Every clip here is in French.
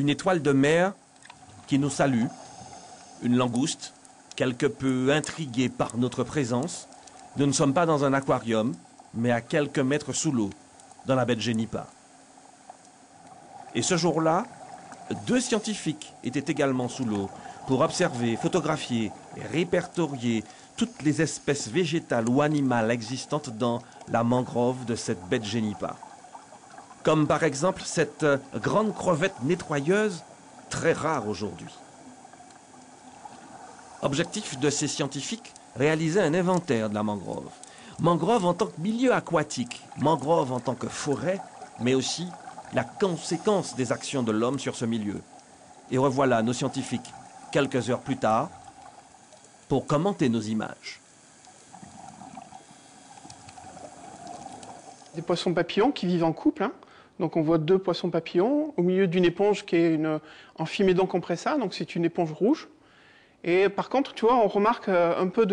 Une étoile de mer qui nous salue, une langouste, quelque peu intriguée par notre présence. Nous ne sommes pas dans un aquarium, mais à quelques mètres sous l'eau, dans la baie de Genipa. Et ce jour-là, 2 scientifiques étaient également sous l'eau pour observer, photographier et répertorier toutes les espèces végétales ou animales existantes dans la mangrove de cette baie de Genipa. Comme par exemple cette grande crevette nettoyeuse, très rare aujourd'hui. Objectif de ces scientifiques, réaliser un inventaire de la mangrove. Mangrove en tant que milieu aquatique, mangrove en tant que forêt, mais aussi la conséquence des actions de l'homme sur ce milieu. Et revoilà nos scientifiques, quelques heures plus tard, pour commenter nos images. Des poissons papillons qui vivent en couple, hein. Donc on voit 2 poissons papillons au milieu d'une éponge qui est une Amphimédon compressa, donc c'est une éponge rouge. Et par contre, tu vois, on remarque un peu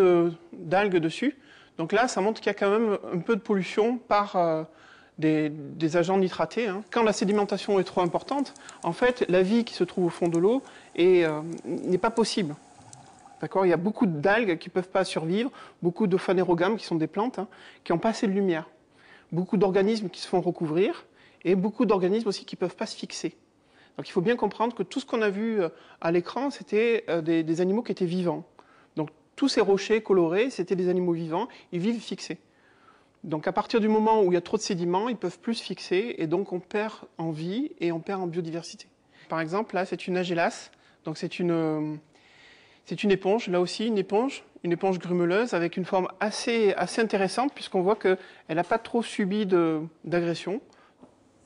d'algues dessus. Donc là, ça montre qu'il y a quand même un peu de pollution par des agents nitratés, hein. Quand la sédimentation est trop importante, en fait, la vie qui se trouve au fond de l'eau n'est pas possible. D'accord ? Il y a beaucoup d'algues qui ne peuvent pas survivre, beaucoup de phanérogames qui sont des plantes, hein, qui n'ont pas assez de lumière. Beaucoup d'organismes qui se font recouvrir et beaucoup d'organismes aussi qui ne peuvent pas se fixer. Donc il faut bien comprendre que tout ce qu'on a vu à l'écran, c'était des animaux qui étaient vivants. Donc tous ces rochers colorés, c'était des animaux vivants, ils vivent fixés. Donc à partir du moment où il y a trop de sédiments, ils ne peuvent plus se fixer et donc on perd en vie et on perd en biodiversité. Par exemple, là, c'est une Agélas, donc c'est une éponge, là aussi une éponge grumeleuse avec une forme assez intéressante puisqu'on voit qu'elle n'a pas trop subi d'agression.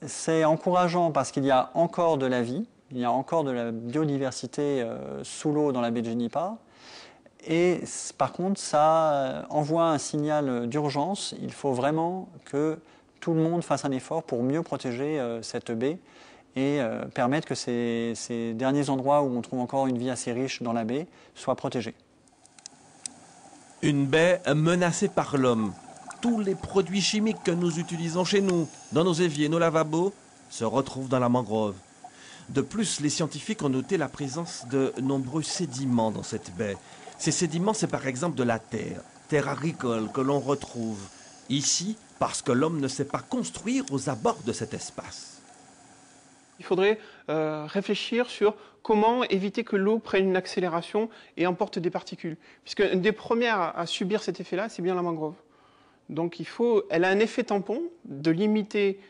C'est encourageant parce qu'il y a encore de la vie, il y a encore de la biodiversité sous l'eau dans la baie de Genipa. Et par contre, ça envoie un signal d'urgence. Il faut vraiment que tout le monde fasse un effort pour mieux protéger cette baie et permettre que ces derniers endroits où on trouve encore une vie assez riche dans la baie soient protégés. Une baie menacée par l'homme. Tous les produits chimiques que nous utilisons chez nous, dans nos éviers, nos lavabos, se retrouvent dans la mangrove. De plus, les scientifiques ont noté la présence de nombreux sédiments dans cette baie. Ces sédiments, c'est par exemple de la terre agricole que l'on retrouve ici parce que l'homme ne sait pas construire aux abords de cet espace. Il faudrait réfléchir sur comment éviter que l'eau prenne une accélération et emporte des particules. Puisque une des premières à subir cet effet-là, c'est bien la mangrove. Donc elle a un effet tampon de limiter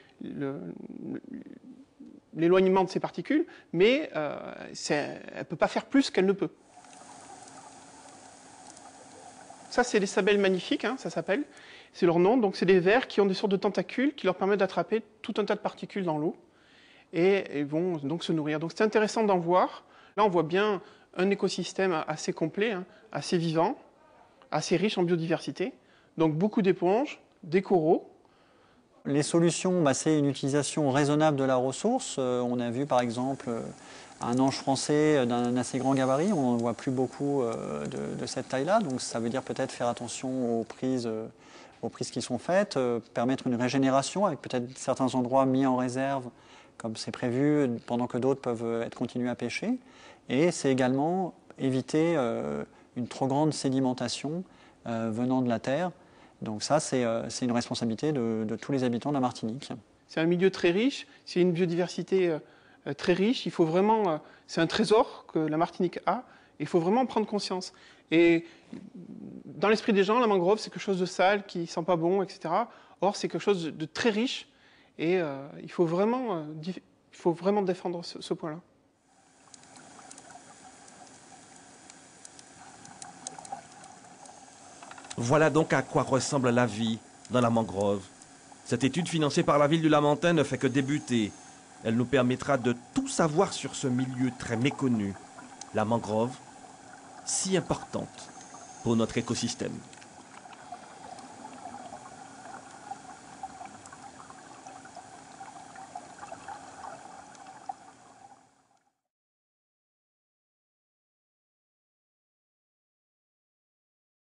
l'éloignement de ces particules, mais elle ne peut pas faire plus qu'elle ne peut. Ça, c'est des sabelles magnifiques, hein, ça s'appelle. C'est leur nom. Donc, c'est des vers qui ont des sortes de tentacules qui leur permettent d'attraper tout un tas de particules dans l'eau et vont donc se nourrir. Donc, c'est intéressant d'en voir. Là, on voit bien un écosystème assez complet, hein, assez vivant, assez riche en biodiversité. Donc, beaucoup d'éponges, des coraux. Les solutions, c'est une utilisation raisonnable de la ressource. On a vu, par exemple, un ange français d'un assez grand gabarit, on n'en voit plus beaucoup de cette taille-là, donc ça veut dire peut-être faire attention aux prises qui sont faites, permettre une régénération avec peut-être certains endroits mis en réserve comme c'est prévu, pendant que d'autres peuvent être continués à pêcher. Et c'est également éviter une trop grande sédimentation venant de la terre. Donc ça, c'est une responsabilité de tous les habitants de la Martinique. C'est un milieu très riche, c'est une biodiversité très riche. Il faut vraiment, c'est un trésor que la Martinique a. Il faut vraiment en prendre conscience. Et dans l'esprit des gens, la mangrove, c'est quelque chose de sale, qui sent pas bon, etc. Or, c'est quelque chose de très riche. Et il faut vraiment défendre ce point-là. Voilà donc à quoi ressemble la vie dans la mangrove. Cette étude financée par la ville du Lamentin ne fait que débuter. Elle nous permettra de tout savoir sur ce milieu très méconnu, la mangrove, si importante pour notre écosystème.